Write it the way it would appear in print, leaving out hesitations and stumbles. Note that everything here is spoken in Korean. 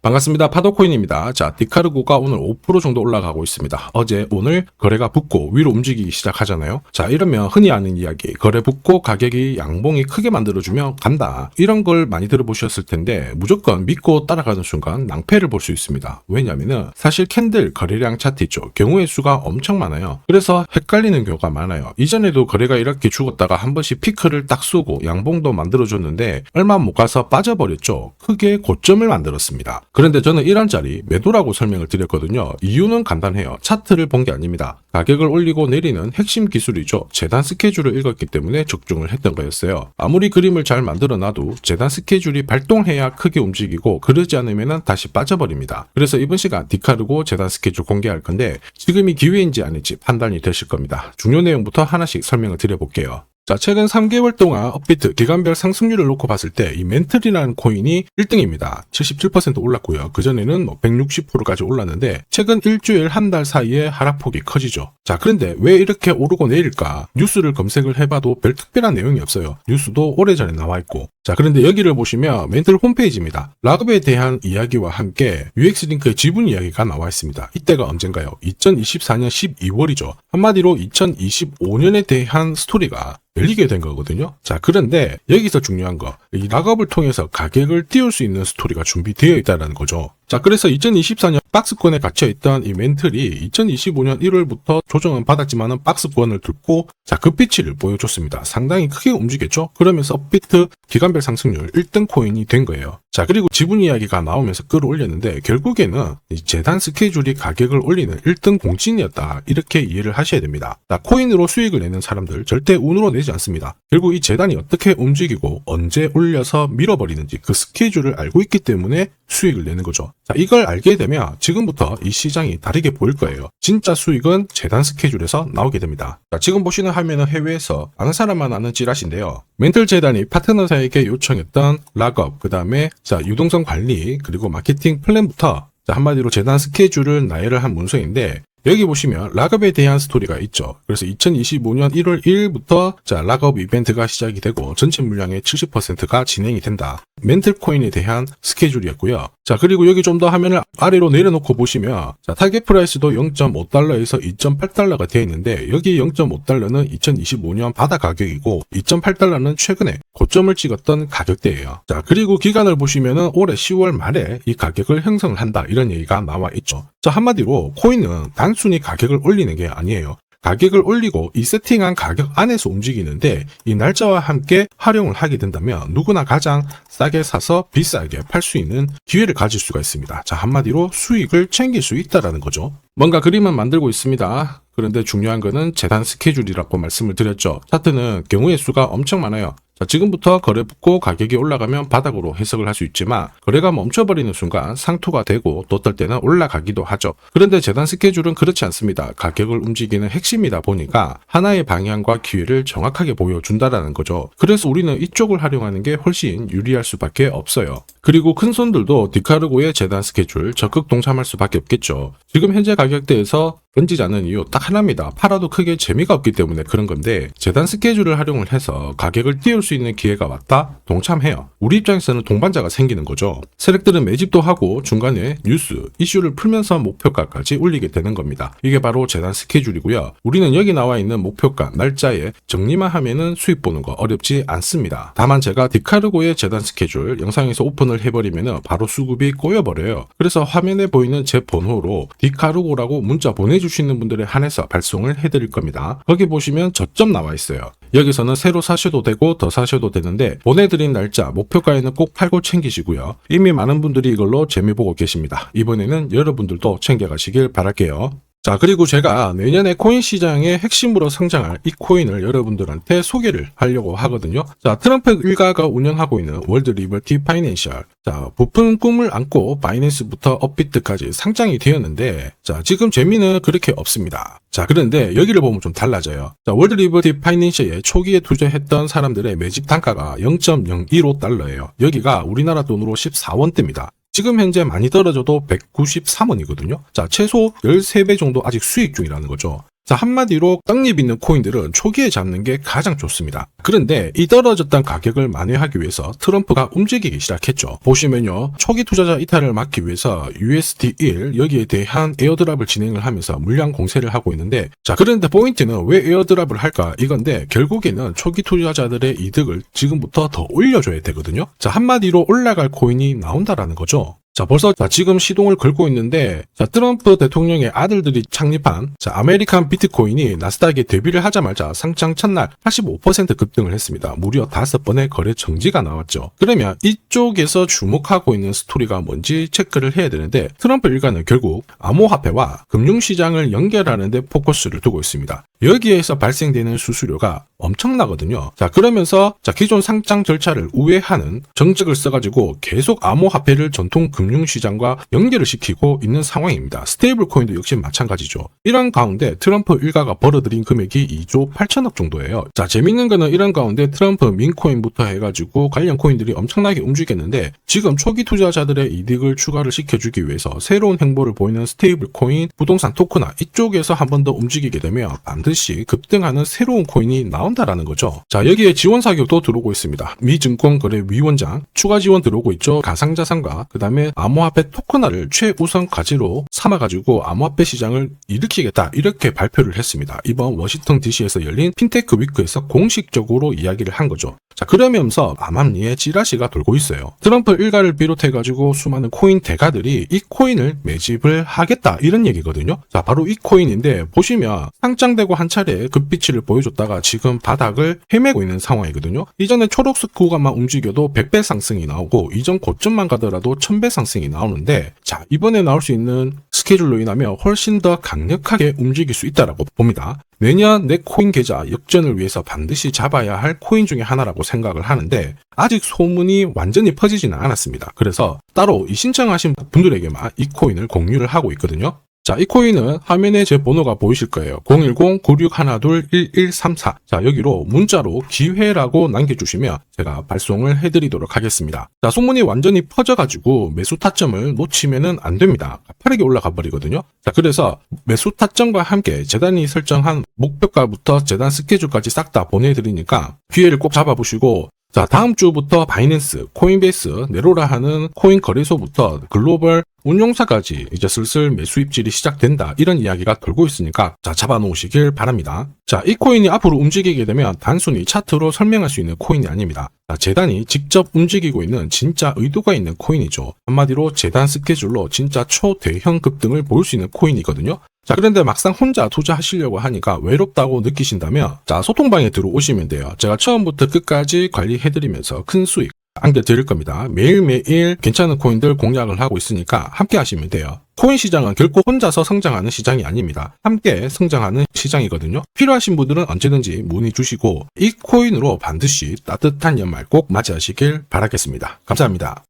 반갑습니다. 파도코인입니다. 자, 디카르고가 오늘 5% 정도 올라가고 있습니다. 어제, 오늘 거래가 붙고 위로 움직이기 시작하잖아요. 자, 이러면 흔히 아는 이야기, 거래 붙고 가격이 양봉이 크게 만들어주면 간다. 이런 걸 많이 들어보셨을 텐데 무조건 믿고 따라가는 순간 낭패를 볼 수 있습니다. 왜냐면은 사실 캔들 거래량 차트 있죠. 경우의 수가 엄청 많아요. 그래서 헷갈리는 경우가 많아요. 이전에도 거래가 이렇게 죽었다가 한 번씩 피크를 딱 쏘고 양봉도 만들어줬는데 얼마 못 가서 빠져버렸죠. 크게 고점을 만들었습니다. 그런데 저는 1원짜리 매도라고 설명을 드렸거든요. 이유는 간단해요. 차트를 본 게 아닙니다. 가격을 올리고 내리는 핵심 기술이죠. 재단 스케줄을 읽었기 때문에 적중을 했던 거였어요. 아무리 그림을 잘 만들어놔도 재단 스케줄이 발동해야 크게 움직이고 그러지 않으면 다시 빠져버립니다. 그래서 이번 시간 디카르고 재단 스케줄 공개할 건데 지금이 기회인지 아닌지 판단이 되실 겁니다. 중요 내용부터 하나씩 설명을 드려볼게요. 자, 최근 3개월 동안 업비트 기간별 상승률을 놓고 봤을 때 이 멘틀이라는 코인이 1등입니다. 77% 올랐고요. 그전에는 160%까지 올랐는데 최근 일주일 한 달 사이에 하락폭이 커지죠. 자, 그런데 왜 이렇게 오르고 내릴까? 뉴스를 검색을 해봐도 별 특별한 내용이 없어요. 뉴스도 오래전에 나와있고. 자, 그런데 여기를 보시면 멘틀 홈페이지입니다. 락업에 대한 이야기와 함께 UX링크의 지분 이야기가 나와 있습니다. 이때가 언젠가요? 2024년 12월이죠. 한마디로 2025년에 대한 스토리가 열리게 된 거거든요. 자, 그런데 여기서 중요한 거, 이 락업을 통해서 가격을 띄울 수 있는 스토리가 준비되어 있다는 거죠. 자, 그래서 2024년 박스권에 갇혀있던 이 멘틀이 2025년 1월부터 조정은 받았지만은 박스권을 뚫고 자, 급비치를 보여줬습니다. 상당히 크게 움직였죠. 그러면서 업비트 기간별 상승률 1등 코인이 된 거예요. 자, 그리고 지분 이야기가 나오면서 끌어올렸는데 결국에는 이 재단 스케줄이 가격을 올리는 1등 공신이었다. 이렇게 이해를 하셔야 됩니다. 자, 코인으로 수익을 내는 사람들 절대 운으로 내지 않습니다. 결국 이 재단이 어떻게 움직이고 언제 올려서 밀어버리는지 그 스케줄을 알고 있기 때문에 수익을 내는 거죠. 자, 이걸 알게 되면 지금부터 이 시장이 다르게 보일 거예요. 진짜 수익은 재단 스케줄에서 나오게 됩니다. 자, 지금 보시는 화면은 해외에서 아는 사람만 아는 찌라시인데요. 멘틀 재단이 파트너사에게 요청했던 락업, 그 다음에 자, 유동성 관리, 그리고 마케팅 플랜부터 자, 한마디로 재단 스케줄을 나열을 한 문서인데 여기 보시면 락업에 대한 스토리가 있죠. 그래서 2025년 1월 1일부터 자, 락업 이벤트가 시작이 되고 전체 물량의 70%가 진행이 된다. 멘틀 코인에 대한 스케줄이었고요. 자, 그리고 여기 좀 더 화면을 아래로 내려놓고 보시면 자, 타겟 프라이스도 0.5달러에서 2.8달러가 되어 있는데 여기 0.5달러는 2025년 바다 가격이고 2.8달러는 최근에 고점을 찍었던 가격대예요. 자, 그리고 기간을 보시면은 올해 10월 말에 이 가격을 형성을 한다. 이런 얘기가 나와 있죠. 자, 한마디로 코인은 단순히 가격을 올리는 게 아니에요. 가격을 올리고 이 세팅한 가격 안에서 움직이는데 이 날짜와 함께 활용을 하게 된다면 누구나 가장 싸게 사서 비싸게 팔 수 있는 기회를 가질 수가 있습니다. 자, 한마디로 수익을 챙길 수 있다라는 거죠. 뭔가 그림은 만들고 있습니다. 그런데 중요한 거는 재단 스케줄이라고 말씀을 드렸죠. 차트는 경우의 수가 엄청 많아요. 자, 지금부터 거래 붙고 가격이 올라가면 바닥으로 해석을 할 수 있지만 거래가 멈춰버리는 순간 상투가 되고 또 어떨 때는 올라가기도 하죠. 그런데 재단 스케줄은 그렇지 않습니다. 가격을 움직이는 핵심이다 보니까 하나의 방향과 기회를 정확하게 보여준다라는 거죠. 그래서 우리는 이쪽을 활용하는 게 훨씬 유리할 수밖에 없어요. 그리고 큰 손들도 디카르고의 재단 스케줄 적극 동참할 수밖에 없겠죠. 지금 현재 가격대에서 던지지 않는 이유 딱 하나입니다. 팔아도 크게 재미가 없기 때문에 그런 건데 재단 스케줄을 활용을 해서 가격을 띄울 수 있는 기회가 왔다? 동참해요. 우리 입장에서는 동반자가 생기는 거죠. 세력들은 매집도 하고 중간에 뉴스, 이슈를 풀면서 목표가까지 올리게 되는 겁니다. 이게 바로 재단 스케줄이고요. 우리는 여기 나와 있는 목표가, 날짜에 정리만 하면은 수익 보는 거 어렵지 않습니다. 다만 제가 디카르고의 재단 스케줄 영상에서 오픈을 해버리면은 바로 수급이 꼬여버려요. 그래서 화면에 보이는 제 번호로 디카르고라고 문자 보내주시는 분들에 한해서 발송을 해드릴 겁니다. 거기 보시면 저점 나와 있어요. 여기서는 새로 사셔도 되고 더 사셔도 되는데 보내드린 날짜, 목표가에는 꼭 팔고 챙기시고요. 이미 많은 분들이 이걸로 재미 보고 계십니다. 이번에는 여러분들도 챙겨가시길 바랄게요. 자, 그리고 제가 내년에 코인 시장의 핵심으로 성장할 이 코인을 여러분들한테 소개를 하려고 하거든요. 자, 트럼프 일가가 운영하고 있는 월드 리버티 파이낸셜. 자, 부푼 꿈을 안고 바이낸스부터 업비트까지 상장이 되었는데 자, 지금 재미는 그렇게 없습니다. 자, 그런데 여기를 보면 좀 달라져요. 자, 월드 리버티 파이낸셜에 초기에 투자했던 사람들의 매집 단가가 0.015달러예요. 여기가 우리나라 돈으로 14원대입니다. 지금 현재 많이 떨어져도 193원이거든요. 자, 최소 13배 정도 아직 수익 중이라는 거죠. 자, 한마디로 떡잎 있는 코인들은 초기에 잡는 게 가장 좋습니다. 그런데 이 떨어졌던 가격을 만회하기 위해서 트럼프가 움직이기 시작했죠. 보시면요, 초기 투자자 이탈을 막기 위해서 USD1 여기에 대한 에어드랍을 진행을 하면서 물량 공세를 하고 있는데, 자, 그런데 포인트는 왜 에어드랍을 할까 이건데, 결국에는 초기 투자자들의 이득을 지금부터 더 올려줘야 되거든요. 자, 한마디로 올라갈 코인이 나온다라는 거죠. 자, 벌써 지금 시동을 걸고 있는데, 자, 트럼프 대통령의 아들들이 창립한 아메리칸 비트코인이 나스닥에 데뷔를 하자마자 상장 첫날 85% 급등을 했습니다. 무려 5번의 거래 정지가 나왔죠. 그러면 이쪽에서 주목하고 있는 스토리가 뭔지 체크를 해야 되는데, 트럼프 일가는 결국 암호화폐와 금융시장을 연결하는 데 포커스를 두고 있습니다. 여기에서 발생되는 수수료가 엄청나거든요. 자, 그러면서 기존 상장 절차를 우회하는 정책을 써가지고 계속 암호화폐를 전통 금융시장과 연결을 시키고 있는 상황입니다. 스테이블 코인도 역시 마찬가지죠. 이런 가운데 트럼프 일가가 벌어들인 금액이 2조 8천억 정도예요. 자, 재밌는 거는 이런 가운데 트럼프 민코인부터 해가지고 관련 코인들이 엄청나게 움직였는데, 지금 초기 투자자들의 이득을 추가를 시켜주기 위해서 새로운 행보를 보이는 스테이블 코인, 부동산 토크나 이쪽에서 한 번 더 움직이게 되면 반드시 급등하는 새로운 코인이 나온다라는 거죠. 자, 여기에 지원 사격도 들어오고 있습니다. 미 증권거래위원장 추가 지원 들어오고 있죠. 가상자산과 그 다음에 암호화폐 토큰화를 최우선 과제로 삼아가지고 암호화폐 시장을 일으키겠다, 이렇게 발표를 했습니다. 이번 워싱턴 DC에서 열린 핀테크 위크에서 공식적으로 이야기를 한 거죠. 자, 그러면서 암암리에 찌라시가 돌고 있어요. 트럼프 일가를 비롯해가지고 수많은 코인 대가들이 이 코인을 매집을 하겠다, 이런 얘기거든요. 자, 바로 이 코인인데, 보시면 상장되고 한 차례 급비치를 보여줬다가 지금 바닥을 헤매고 있는 상황이거든요. 이전에 초록색 구간만 움직여도 100배 상승이 나오고, 이전 고점만 가더라도 1000배 상승이 나오는데, 자, 이번에 나올 수 있는 스케줄로 인하면 훨씬 더 강력하게 움직일 수 있다라고 봅니다. 내년 내 코인 계좌 역전을 위해서 반드시 잡아야 할 코인 중에 하나라고 생각을 하는데, 아직 소문이 완전히 퍼지지는 않았습니다. 그래서 따로 이 신청하신 분들에게만 이 코인을 공유를 하고 있거든요. 자, 이 코인은 화면에 제 번호가 보이실 거예요. 010-9612-1134. 자, 여기로 문자로 기회라고 남겨주시면 제가 발송을 해드리도록 하겠습니다. 자, 소문이 완전히 퍼져가지고 매수 타점을 놓치면은 안 됩니다. 빠르게 올라가 버리거든요. 자, 그래서 매수 타점과 함께 재단이 설정한 목표가부터 재단 스케줄까지 싹 다 보내드리니까 기회를 꼭 잡아보시고, 자, 다음 주부터 바이낸스, 코인베이스, 네로라 하는 코인 거래소부터 글로벌 운용사까지 이제 슬슬 매수 입질이 시작된다, 이런 이야기가 돌고 있으니까 자, 잡아놓으시길 바랍니다. 자, 이 코인이 앞으로 움직이게 되면 단순히 차트로 설명할 수 있는 코인이 아닙니다. 자, 재단이 직접 움직이고 있는 진짜 의도가 있는 코인이죠. 한마디로 재단 스케줄로 진짜 초대형 급등을 보일 수 있는 코인이거든요. 자, 그런데 막상 혼자 투자하시려고 하니까 외롭다고 느끼신다면, 자, 소통방에 들어오시면 돼요. 제가 처음부터 끝까지 관리해드리면서 큰 수익 안겨드릴 겁니다. 매일매일 괜찮은 코인들 공략을 하고 있으니까 함께 하시면 돼요. 코인 시장은 결코 혼자서 성장하는 시장이 아닙니다. 함께 성장하는 시장이거든요. 필요하신 분들은 언제든지 문의 주시고, 이 코인으로 반드시 따뜻한 연말 꼭 맞이하시길 바라겠습니다. 감사합니다.